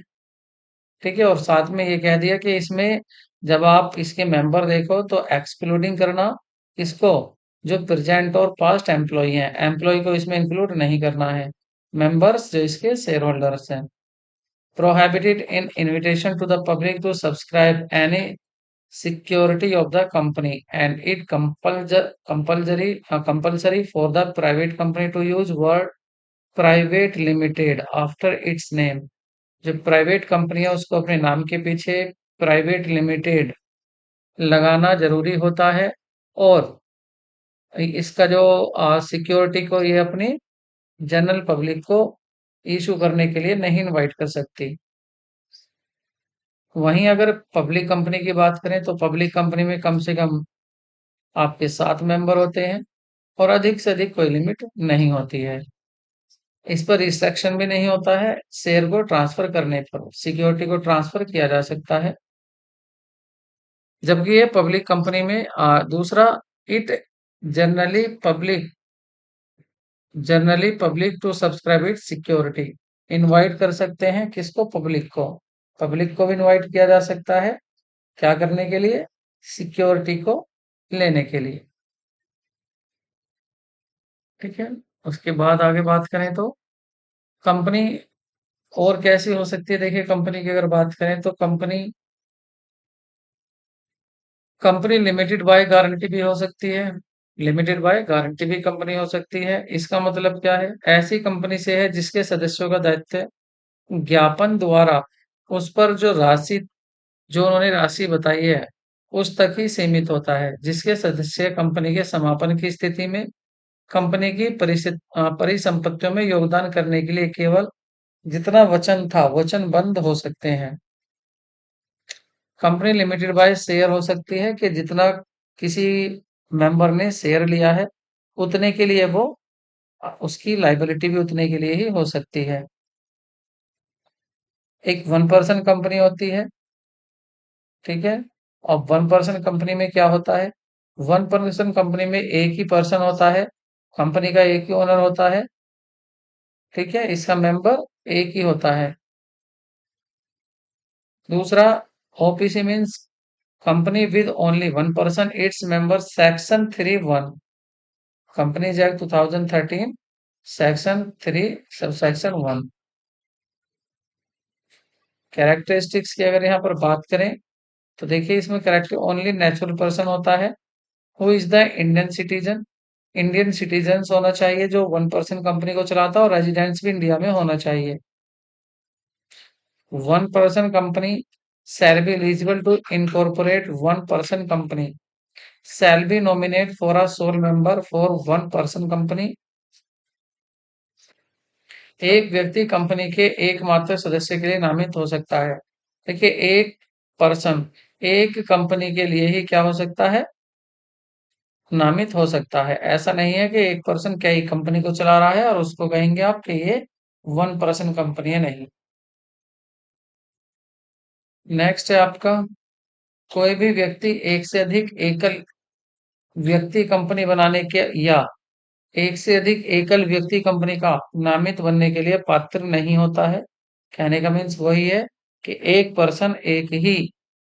ठीक है। और साथ में ये कह दिया कि इसमें जब आप इसके मेंबर देखो तो एक्सक्लूडिंग करना किसको, जो प्रेजेंट और पास्ट एम्प्लॉई हैं, एम्प्लॉय को इसमें इंक्लूड नहीं करना है। मेंबर्स जो इसके शेयर होल्डर्स हैं। Prohibited in invitation to the public to subscribe any security of the company and it compulsory for the private company to use word private limited after its name। जो private company है उसको अपने नाम के पीछे private limited लगाना जरूरी होता है और इसका जो सिक्योरिटी को ये अपनी जनरल पब्लिक को इशू करने के लिए नहीं इनवाइट कर सकती। वहीं अगर पब्लिक कंपनी की बात करें तो पब्लिक कंपनी में कम से कम आपके 7 मेंबर होते हैं और अधिक से अधिक कोई लिमिट नहीं होती है। इस पर रिस्ट्रिक्शन भी नहीं होता है। शेयर को ट्रांसफर करने पर सिक्योरिटी को ट्रांसफर किया जा सकता है। जबकि ये पब्लिक कंपनी में दूसरा it generally public public to subscribe it security invite कर सकते हैं किसको? पब्लिक को भी इनवाइट किया जा सकता है। क्या करने के लिए? सिक्योरिटी को लेने के लिए। ठीक है। उसके बाद आगे बात करें तो कंपनी और कैसी हो सकती है? देखिए कंपनी की अगर बात करें तो कंपनी लिमिटेड बाय गारंटी भी हो सकती है। लिमिटेड बाय गारंटी भी कंपनी हो सकती है। इसका मतलब क्या है? ऐसी कंपनी से है जिसके सदस्यों का दायित्व ज्ञापन द्वारा उस पर जो उन्होंने राशि बताई है उस तक ही सीमित होता है। जिसके सदस्य कंपनी के समापन की स्थिति में कंपनी की परिसंपत्तियों में योगदान करने के लिए केवल जितना वचन था वचनबद्ध हो सकते हैं। कंपनी लिमिटेड बाय शेयर हो सकती है कि जितना किसी मेंबर ने शेयर लिया है उतने के लिए वो उसकी लायबिलिटी भी उतने के लिए ही हो सकती है। एक वन पर्सन कंपनी होती है। ठीक है। और वन पर्सन कंपनी में क्या होता है? वन पर्सन कंपनी में एक ही पर्सन होता है। कंपनी का एक ही ओनर होता है। ठीक है। इसका मेंबर एक ही होता है। दूसरा OPC means company with only one person its member section 3(1) companies Act 2013 section 3 sub section 1। Characteristics की अगर यहाँ पर बात करें तो देखिए इसमें करेक्ट ओनली नेचुरल पर्सन होता है। Who is the Indian citizen? Indian citizen होना चाहिए जो वन पर्सन कंपनी को चलाता है और रेजिडेंस भी इंडिया में होना चाहिए। One person company shall be eligible to incorporate one person company shall be nominate for a sole member for one person company। एक व्यक्ति कंपनी के एकमात्र सदस्य के लिए नामित हो सकता है। देखिए एक पर्सन एक कंपनी के लिए ही क्या हो सकता है? नामित हो सकता है। ऐसा नहीं है कि एक पर्सन क्या ही कंपनी को चला रहा है और उसको कहेंगे आप कि ये वन पर्सन कंपनी है, नहीं। नेक्स्ट है आपका कोई भी व्यक्ति एक से अधिक एकल व्यक्ति कंपनी बनाने के या एक से अधिक एकल व्यक्ति कंपनी का नामित बनने के लिए पात्र नहीं होता है। कहने का मीन्स वही है कि एक पर्सन एक ही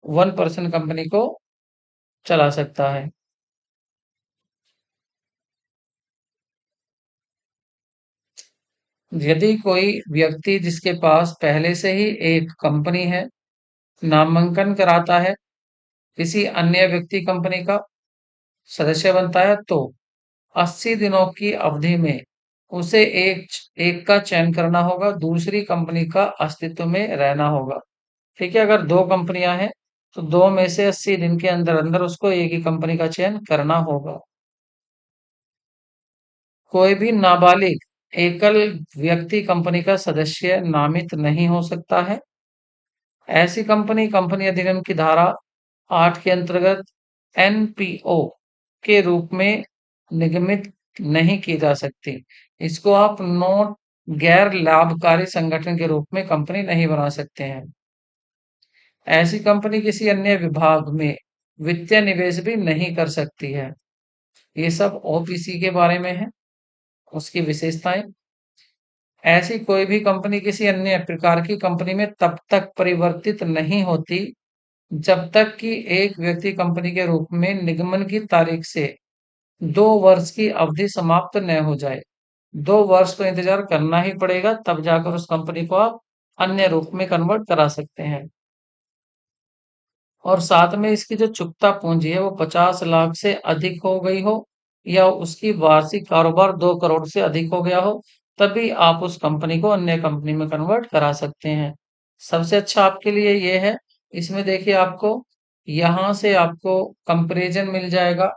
वन पर्सन कंपनी को चला सकता है। यदि कोई व्यक्ति जिसके पास पहले से ही एक कंपनी है नामांकन कराता है किसी अन्य व्यक्ति कंपनी का सदस्य बनता है तो 80 दिनों की अवधि में उसे एक एक का चयन करना होगा, दूसरी कंपनी का अस्तित्व में रहना होगा। ठीक है। अगर दो कंपनियां हैं तो दो में से 80 दिन के अंदर अंदर उसको एक ही कंपनी का चयन करना होगा। कोई भी नाबालिग एकल व्यक्ति कंपनी का सदस्य नामित नहीं हो सकता है। ऐसी कंपनी कंपनी अधिनियम की धारा 8 के अंतर्गत एनपीओ के रूप में निगमित नहीं की जा सकती। इसको आप नोट गैर लाभकारी संगठन के रूप में कंपनी नहीं बना सकते हैं। ऐसी कंपनी किसी अन्य विभाग में वित्तीय निवेश भी नहीं कर सकती है। ये सब ओपीसी के बारे में है, उसकी विशेषताएं। ऐसी कोई भी कंपनी किसी अन्य प्रकार की कंपनी में तब तक परिवर्तित नहीं होती जब तक कि एक व्यक्ति कंपनी के रूप में निगमन की तारीख से 2 वर्ष की अवधि समाप्त न हो जाए। 2 वर्ष तो इंतजार करना ही पड़ेगा, तब जाकर उस कंपनी को आप अन्य रूप में कन्वर्ट करा सकते हैं। और साथ में इसकी जो चुकता पूंजी है वो 50 लाख से अधिक हो गई हो, या उसकी वार्षिक कारोबार 2 करोड़ से अधिक हो गया हो, तभी आप उस कंपनी को अन्य कंपनी में कन्वर्ट करा सकते हैं। सबसे अच्छा आपके लिए ये है, इसमें देखिए आपको यहाँ से आपको कंपैरिजन मिल जाएगा,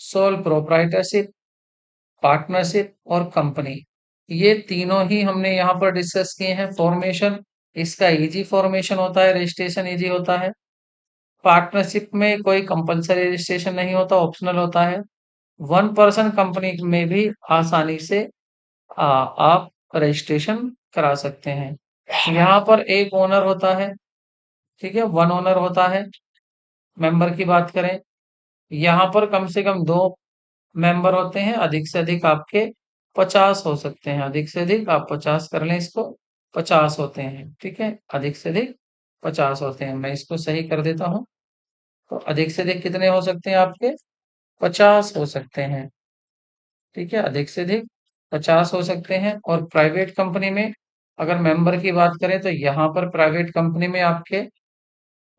सोल प्रोप्राइटरशिप, पार्टनरशिप और कंपनी। ये तीनों ही हमने यहाँ पर डिस्कस किए हैं। फॉर्मेशन इसका इजी फॉर्मेशन होता है, रजिस्ट्रेशन इजी होता है। पार्टनरशिप में कोई कंपलसरी रजिस्ट्रेशन नहीं होता, ऑप्शनल होता है। वन पर्सन कंपनी में भी आसानी से आप रजिस्ट्रेशन करा सकते हैं। यहाँ पर एक ओनर होता है, ठीक है, वन ओनर होता है। मेंबर की बात करें, यहाँ पर कम से कम 2 मेंबर होते हैं, अधिक से अधिक आपके 50 हो सकते हैं। अधिक से अधिक आप 50 कर लें इसको, 50 होते हैं, ठीक है, अधिक से अधिक 50 होते हैं। मैं इसको सही कर देता हूँ। तो अधिक से अधिक कितने हो सकते हैं आपके? 50 हो सकते हैं, ठीक है, अधिक से अधिक 50 हो सकते हैं। और प्राइवेट कंपनी में अगर मेंबर की बात करें तो यहाँ पर प्राइवेट कंपनी में आपके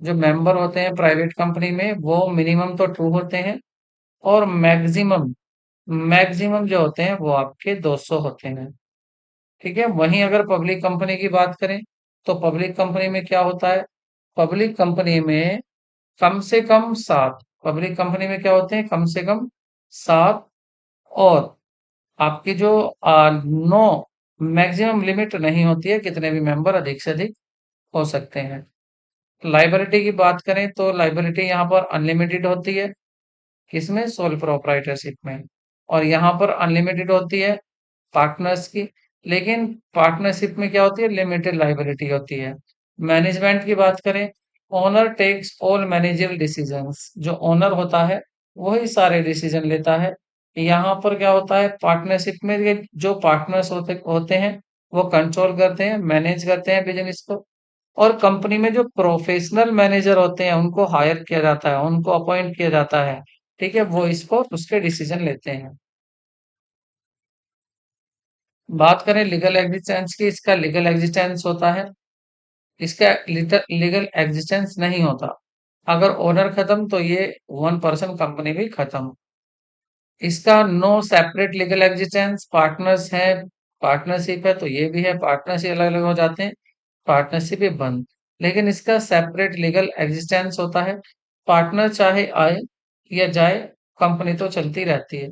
जो मेंबर होते हैं प्राइवेट कंपनी में वो मिनिमम तो 2 होते हैं, और मैक्सिमम मैक्सिमम जो होते हैं वो आपके 200 होते हैं, ठीक है। वहीं अगर पब्लिक कंपनी की बात करें तो पब्लिक कंपनी में क्या होता है? पब्लिक कंपनी में कम से कम 7, पब्लिक कंपनी में क्या होते हैं? कम से कम 7, और आपकी जो 9, मैक्सिमम लिमिट नहीं होती है, कितने भी मेंबर अधिक से अधिक हो सकते हैं। लाइबिलिटी की बात करें तो लाइबिलिटी यहाँ पर अनलिमिटेड होती है, किसमें? सोल प्रोप्राइटरशिप में। और यहाँ पर अनलिमिटेड होती है पार्टनर्स की, लेकिन पार्टनरशिप में क्या होती है? लिमिटेड लाइबिलिटी होती है। मैनेजमेंट की बात करें, owner takes all manageable decisions, जो ओनर होता है वही सारे डिसीजन लेता है। यहाँ पर क्या होता है? पार्टनरशिप में ये जो पार्टनर्स होते होते हैं वो कंट्रोल करते हैं, मैनेज करते हैं बिजनेस को। और कंपनी में जो प्रोफेशनल मैनेजर होते हैं उनको हायर किया जाता है, उनको अपॉइंट किया जाता है, ठीक है, वो इसको उसके डिसीजन लेते हैं। बात करें लीगल एग्जिस्टेंस की, इसका लीगल एग्जिस्टेंस होता है, इसका लीगल एग्जिस्टेंस नहीं होता। अगर ओनर खत्म तो ये वन पर्सन कंपनी भी खत्म। इसका no separate legal existence, partners है, पार्टनरशिप है तो ये भी है, पार्टनरशिप अलग अलग हो जाते हैं, पार्टनरशिप भी बंद। लेकिन इसका सेपरेट लीगल एग्जिस्टेंस होता है। पार्टनर चाहे आए या जाए, कंपनी तो चलती रहती है।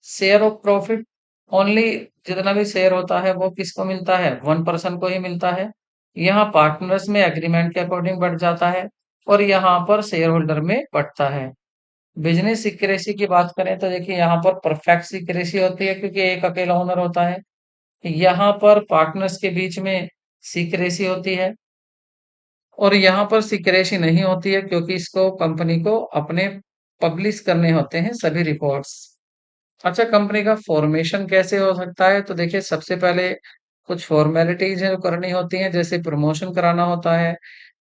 शेयर ऑफ प्रॉफिट, ओनली जितना भी शेयर होता है वो किसको मिलता है? वन पर्सन को ही मिलता है। यहाँ पार्टनर्स में एग्रीमेंट के अकॉर्डिंग बढ़ जाता है, और यहाँ पर शेयर होल्डर में बढ़ता है। बिजनेस सिक्रेसी की बात करें तो देखिए यहाँ पर परफेक्ट सिक्रेसी होती है, क्योंकि एक अकेला ओनर होता है। यहाँ पर पार्टनर्स के बीच में सिक्रेसी होती है, और यहाँ पर सिक्रेसी नहीं होती है क्योंकि इसको कंपनी को अपने पब्लिश करने होते हैं सभी रिपोर्ट्स। अच्छा, कंपनी का फॉर्मेशन कैसे हो सकता है? तो देखिए सबसे पहले कुछ फॉर्मेलिटीज हैं जो करनी होती हैं, जैसे प्रमोशन कराना होता है,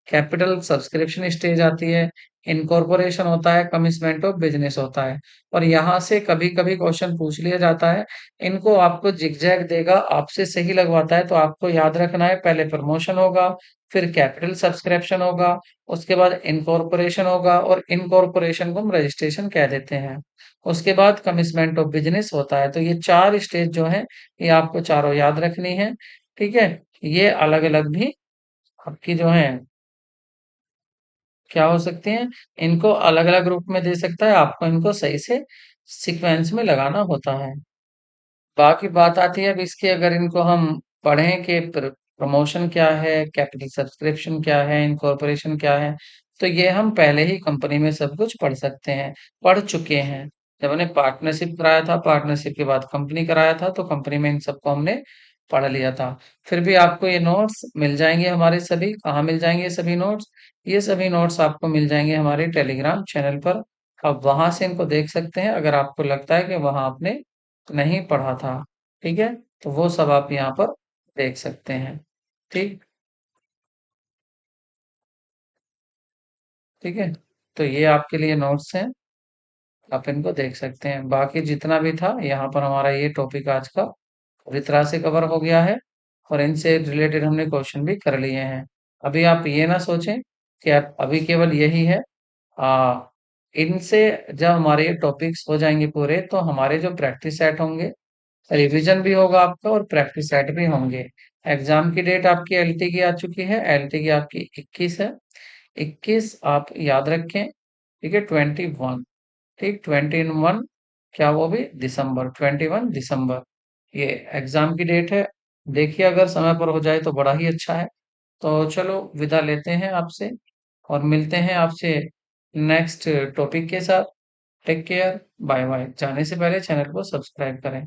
कैपिटल सब्सक्रिप्शन स्टेज आती है, इनकॉर्पोरेशन होता है, कमिटमेंट ऑफ बिजनेस होता है। और यहाँ से कभी कभी क्वेश्चन पूछ लिया जाता है, इनको आपको जिगजैग देगा, आपसे सही लगवाता है, तो आपको याद रखना है, पहले प्रमोशन होगा, फिर कैपिटल सब्सक्रिप्शन होगा, उसके बाद इनकॉर्पोरेशन होगा, और इनकॉर्पोरेशन को हम रजिस्ट्रेशन कह देते हैं। उसके बाद कमिटमेंट ऑफ बिजनेस होता है। तो ये 4 स्टेज जो हैं, ये आपको चारों याद रखनी है, ठीक है। ये अलग अलग भी आपकी जो है क्या हो सकती हैं, इनको अलग अलग रूप में दे सकता है, आपको इनको सही से सीक्वेंस में लगाना होता है। बाकी बात आती है अब इसकी, अगर इनको हम पढ़ें कि प्रमोशन क्या है, कैपिटल सब्सक्रिप्शन क्या है, इनकॉर्पोरेशन क्या है, तो ये हम पहले ही कंपनी में सब कुछ पढ़ सकते हैं, पढ़ चुके हैं। जब हमने पार्टनरशिप कराया था, पार्टनरशिप के बाद कंपनी कराया था, तो कंपनी में इन सबको हमने पढ़ लिया था। फिर भी आपको ये नोट्स मिल जाएंगे हमारे सभी, कहाँ मिल जाएंगे ये सभी नोट्स? ये सभी नोट्स आपको मिल जाएंगे हमारे टेलीग्राम चैनल पर। आप वहां से इनको देख सकते हैं, अगर आपको लगता है कि वहां आपने नहीं पढ़ा था, ठीक है, तो वो सब आप यहाँ पर देख सकते हैं। ठीक ठीक है, तो ये आपके लिए नोट्स हैं, आप इनको देख सकते हैं। बाकी जितना भी था यहाँ पर हमारा ये टॉपिक आज का पूरी तरह से कवर हो गया है और इनसे रिलेटेड हमने क्वेश्चन भी कर लिए हैं। अभी आप ये ना सोचें कि आप अभी केवल यही है। आ, इनसे जब हमारे ये टॉपिक्स हो जाएंगे पूरे तो हमारे जो प्रैक्टिस सेट होंगे, रिवीजन भी होगा आपका और प्रैक्टिस सेट भी होंगे। एग्जाम की डेट आपकी एलटी की आ चुकी है, एलटी की आपकी 21 है। 21 आप याद रखें, ठीक है, 21, ठीक, 21, क्या वो भी दिसंबर, 21 दिसंबर ये एग्जाम की डेट है। देखिए अगर समय पर हो जाए तो बड़ा ही अच्छा है। तो चलो विदा लेते हैं आपसे और मिलते हैं आपसे नेक्स्ट टॉपिक के साथ। Take care, bye bye. जाने से पहले चैनल को सब्सक्राइब करें।